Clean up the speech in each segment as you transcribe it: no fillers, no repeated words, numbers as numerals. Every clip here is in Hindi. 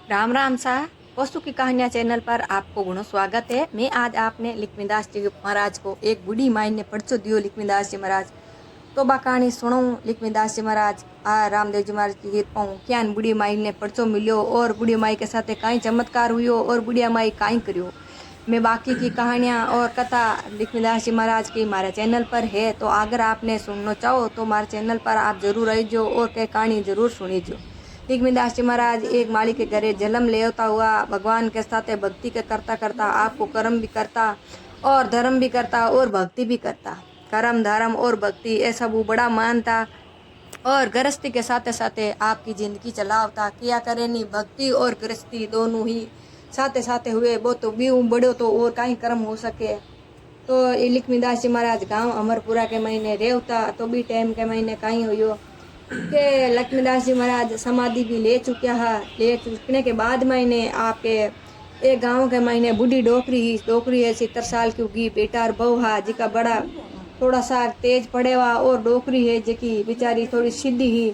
राम राम सा पशु की कहानियाँ चैनल पर आपको घणो स्वागत है। मैं आज आपने लिखमीदास जी महाराज को एक बूढ़ी माई ने पर्चो दियो लिखमीदास जी महाराज तो बा कहानी सुनो। लिखमीदास जी महाराज आ रामदेव जी महाराज की गीत पाऊँ क्या बूढ़ी माई ने पर्चो मिलो और बूढ़ी माई के साथ कई चमत्कार हुयो और बुढ़िया माई कई करियो। मैं बाकी की कहानियाँ और कथा लिखमीदास जी महाराज की हमारे चैनल पर है, तो अगर आपने सुनना चाहो तो हमारे चैनल पर आप जरूर रहिजो और कई कहानी जरूर सुनीजो। लिखमीदास जी महाराज एक माली के घरे जन्म लेता हुआ भगवान के साथ भक्ति के करता करता आपको कर्म भी करता और धर्म भी करता और भक्ति भी करता। कर्म धर्म और भक्ति ये सब बड़ा मानता और गृहस्थी के साथ साथ आपकी जिंदगी चलावता किया करे नहीं। भक्ति और गृहस्थी दोनों ही साथ साथ हुए वो तो भी बड़ो तो और कहीं कर्म हो सके। तो ये लिखमीदास जी महाराज गांव अमरपुरा के महीने रेवता तो भी टाइम के महीने कहीं हुई के लक्ष्मीदास जी महाराज समाधि भी ले चुका है। ले चुकने के बाद मैंने आपके एक गांव के महीने बूढ़ी डोकरी है 70 साल की उगी बेटा और बहू है जिका बड़ा थोड़ा सा तेज पड़े हुआ और डोकरी है जिकी बेचारी थोड़ी सीधी ही।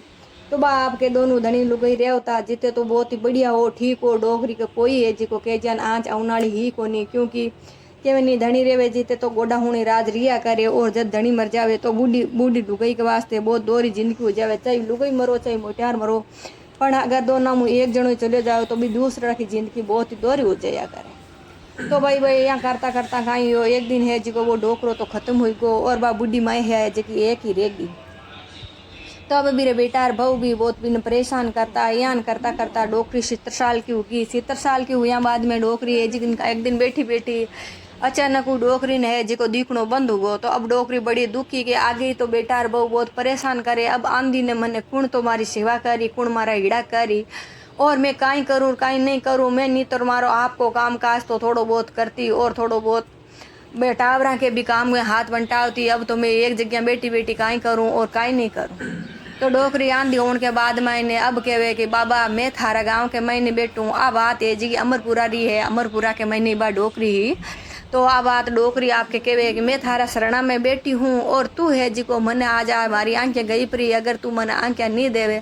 तो बा आपके दोनों धनी लुगाई रेवता जिते तो बहुत ही बढ़िया हो ठीक हो। डोकरी का कोई है जिको के जान आँच औनाड़ी ही कोनी क्योंकि केवनी धनी रेवे जीते तो गोडा हुणी राज रिया करे और जब धनी मर जावे तो बूढ़ी बूढ़ी लुगाई के वास्ते बहुत दोरी जिंदगी हो जावे। चाहे लुगाई मरो चाहे मोटियार मरो पर अगर दोनों में एक जनो चले जाओ तो भी दूसरा की जिंदगी बहुत ही दोरी हो जाया करे। तो भाई यहाँ करता करता कहीं हो एक दिन है जिको वो डोकरो तो खत्म हुई गो और बा बुढ़ी माई है जी एक ही रेगी। तो अब मेरे बेटा और बहू भी बहुत बिन परेशान करता यान करता करता डोकरी 70 साल की होगी। 70 साल की हुई बाद में डोकरी है जी एक दिन बैठी बैठी अचानक वो डोकरी ने है जिको दिखनो बंद हो गो। तो अब डोकरी बड़ी दुखी के आगे तो बेटा और बहू बहुत परेशान करे। अब आंधी ने मने कुण तो मारी सेवा करी कुण मारा हिड़ा करी और मैं काई करूँ काई नहीं करूँ। मैं नहीं तो मारो आपको काम काज तो थोड़ो बहुत करती और थोड़ो बहुत बेटावरा के भी काम में हाथ बंटावती। अब तो मैं एक जगह बैठी बैठी काई करूँ और काई नहीं करूँ। तो डोकरी आंधी होने के बाद मैंने अब कहवे कि बाबा मैं थारा गांव के महीने बैठूँ। आ बात है जी अमरपुरा री है अमरपुरा के महीने बा डोकरी ही। तो आ बात डोकरी आपके कहवे कि मैं थारा शरणा में बैठी हूँ और तू है जी को मने आ जा हमारी आंखें गई परी अगर तू मने आंखें नहीं देवे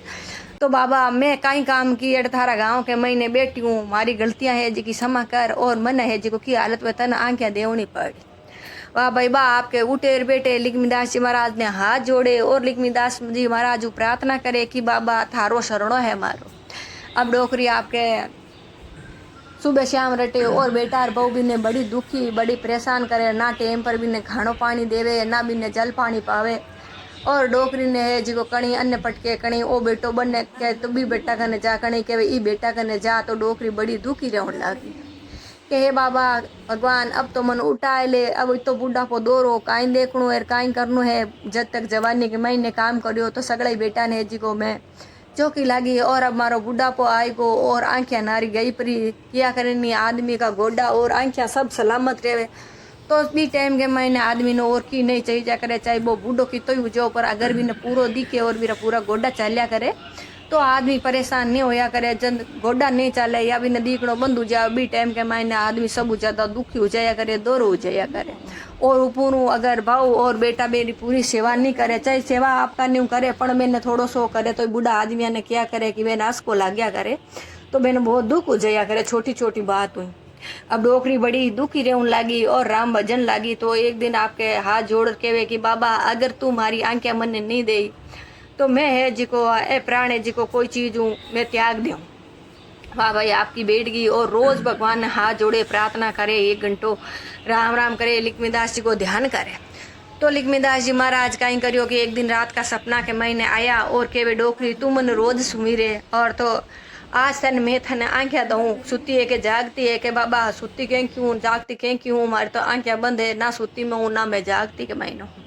तो बाबा मैं कई काम की अड़ थारा गाँव के महीने बैठी हूँ। मारी गलतियाँ है जी की क्षमा कर और मन है जी को की हालत में तन आंखें देवनी पड़ी। वाह भाई बा आपके उठेर बेटे लिखमीदास जी महाराज ने हाथ जोड़े और लिखमीदास जी महाराज प्रार्थना करे कि बाबा थारो शरणो है मारो। अब डोकरी आपके सुबह शाम रटे और बेटा और बहू भी ने बड़ी दुखी बड़ी परेशान करे ना टाइम पर भी ने खानो पानी देवे ना भी ने जल पानी पावे। और डोकरी ने है जी को कणी अन्य पटके कणी ओ बेटो बने के तो भी बेटा कने जा कणी के ई बेटा कने जा। तो डोकरी बड़ी दुखी रहने लगी कि हे बाबा भगवान अब तो मन उठाए ले अब तो बूढ़ा को दोरो काई देखनो है काई करनो है। जब तक जवानी के महीने काम करियो तो सगड़ा बेटा ने जी को मैं चौकी लगी और अब मारो बुढ़ापो आई गो और आंखें नारी गई परी किया करनी आदमी का गोडा और आंखें सब सलामत रहे। तो भी टाइम के महीने आदमी ने और की नहीं चाहिए करे चाहे वो बूढ़ो की तो ही जो पर अगर भी ने पूरा दिखे और मेरा पूरा गोडा चालिया करे तो आदमी परेशान नहीं होया करे। जब गोडा नहीं चले या भी दीकड़ो बंद हो जाए भी टाइम के मायने आदमी सब ज्यादा दुखी हो जाया करे दौर हो जाया करे। और पूरू अगर भाऊ और बेटा मेरी पूरी सेवा नहीं करे चाहे सेवा आपका नहीं करे पर मैंने थोड़ो सो करे तो बूढ़ा आदमी ने क्या करे कि मैंने आस को लाग्या करे तो मैंने बहुत दुख हो जाया करे छोटी छोटी बात हुई। अब डोकरी बड़ी दुखी रहने लगी और राम भजन लगी। तो एक दिन आपके हाथ जोड़ के कि बाबा अगर तू हमारी आंखें मन नहीं दे तो मैं है जी को ए प्राण है जी को कोई चीज़ हूँ मैं त्याग दूँ। वाह भाई आपकी बेटगी और रोज भगवान ने हाथ जोड़े प्रार्थना करे 1 घंटो राम राम करे लिखमीदास जी को ध्यान करे। तो लिखमीदास जी महाराज कहीं करियो कि एक दिन रात का सपना के महीने आया और के वे डोकरी तू मन रोज सुमीरे और तो आज तन मैं थने आंखें दऊँ सुती है कि जागती है कि बाबा सुती कहीं क्यों जागती कहीं क्यों हमारी तो आंखें बंद है ना सुती में हूँ ना मैं जागती के महीनों हूँ।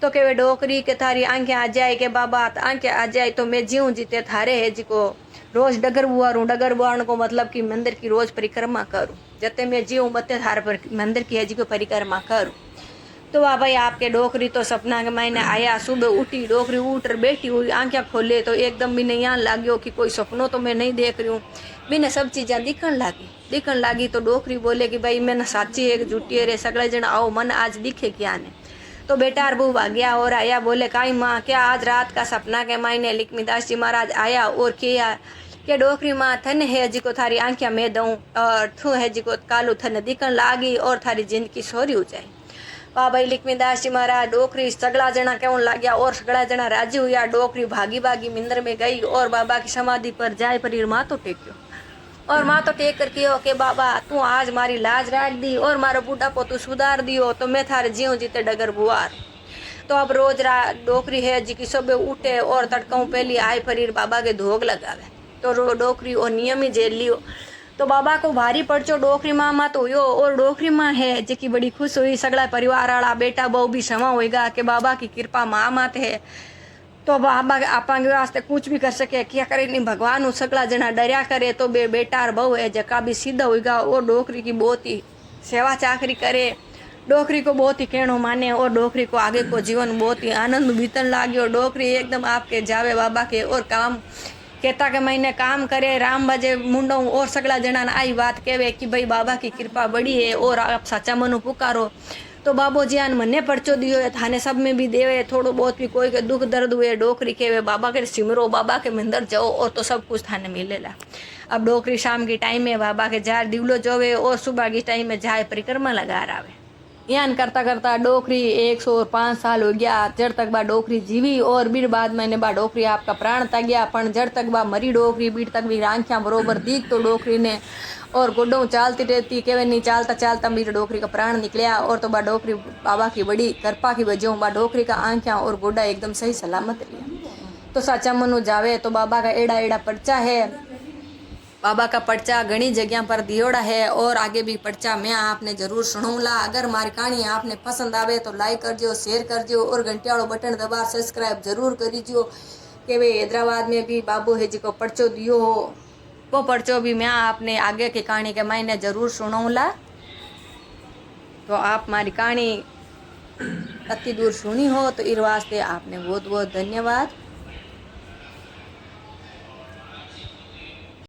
तो के वे डोकरी के थारी आंखें आ जाए के बाबा आंखें आ जाए तो मैं जीऊँ जीते थारे है जी को रोज डगर बुआरूँ डगर बुआण को मतलब कि मंदिर की रोज परिक्रमा करूँ जते मैं जीऊँ बते थारे पर मंदिर की है जी को परिक्रमा करूँ। तो वाह भाई आपके डोकरी तो सपना के महीने आया सुबह उठी डोकरी उठ बैठी हुई आंखें खोले तो एकदम भी नहीं यहाँ लाग्यो कि कोई सपनों तो मैं नहीं देख रही हूँ बिना सब चीज़ें दिखन लागी। तो डोकरी बोले कि भाई मैंने साची एक झूठी रे सगले जन आओ मन आज दिखे क्या ने। तो बेटा अरबू भाग्या और आया बोले काई माँ क्या आज रात का सपना के महीने लिखमीदास जी महाराज आया और किया के डोकरी माँ थन है जी को थारी आंखिया में दऊँ और थू है जी को कालू थन दिखण लागी और थारी जिंदगी सोरी हो जाए। बाबा लक्ष्मीदास जी महाराज डोकरी सगला जना कहन लाग्या और सगला जना राजी हुआ। डोकरी भागी भागी मिंदर में गई और बाबा की समाधि पर जाय पर माथो टेक्यो और माथो टेक कर कहो कि बाबा तू आज मारी लाज राख दी और मारो बुढ़ापो तू सुधार दियो तो मैं थारे जीव जीते डगर बुआर। तो अब रोज डोकरी है जी की सुबह उठे और तड़काऊ पहली आय फरीर बाबा के धोग लगावे। तो डोकरी और नियम ही जेल लियो। तो बाबा को भारी पड़चो डोकरी माँ तो हुयो और डोकरी माँ है जी बड़ी खुश हुई। सगला परिवार वाला बेटा बहु भी क्षमा होएगा कि बाबा की कृपा माँ मात है तो बाबा आपा वास्ते कुछ भी कर सके। क्या करे नहीं भगवान सगला जना डरिया करे तो बे बेटा और बहु है जका भी सीधा होएगा। और डोकरी की बहुत ही सेवा चाकरी करे। डोकरी को बहुत ही कहनो माने और डोकरी को आगे को जीवन बहुत ही आनंद बीतन लाग्यो। डोकरी एकदम आपके जावे बाबा के और काम कहता के महीने काम करे राम बजे मुंडो और सगला जना आई बात कहवे कि भाई बाबा की कृपा बड़ी है और आप साचा मनु पुकारो तो बाबो जी आन मने पर्चो दियो है थाने सब में भी देवे थोड़ो बहुत भी कोई के दुख दर्द हुए डोकरी कहवे बाबा के सिमरो बाबा के मंदिर जाओ और तो सब कुछ थाने मिलेला। अब डोकरी शाम के टाइम में बाबा के जार दिवलो जोवे और सुबह के टाइम में जाए परिक्रमा लगा आवे। यान करता करता डोकरी 105 साल हो गया। जड़ तक बा डोकरी जीवी और बीर बाद मैंने बा डोकरी आपका प्राण त्याग्या पण जड़ तक बा मरी डोकरी बीर तक भी आंखियां बरोबर दीख तो डोकरी ने और गोडों चालती रहती केवे नहीं चालता चालता बीर डोकरी का प्राण निकलिया। और तो बा डोकरी बाबा की बड़ी कृपा की वजह बा डोकरी का आंखियां और गोडा एकदम सही सलामत लिया। तो साचा मनु जावे तो बाबा का एड़ा एड़ा पर्चा है। बाबा का पर्चा घनी जगह पर दियोड़ा है और आगे भी पर्चा मैं आपने जरूर सुनाऊंगा। अगर हमारी कहानी आपने पसंद आवे तो लाइक कर दियो शेयर कर दियो और घंटे वालों बटन दबा सब्सक्राइब जरूर कर दीजियो कि वे हैदराबाद में भी बाबू है जी को पर्चो दियो हो वो पर्चो भी मैं आपने आगे की कहानी के मायने जरूर सुनाऊंगा। तो आप हमारी कहानी अति दूर सुनी हो तो इस वास्ते आपने बहुत बहुत धन्यवाद।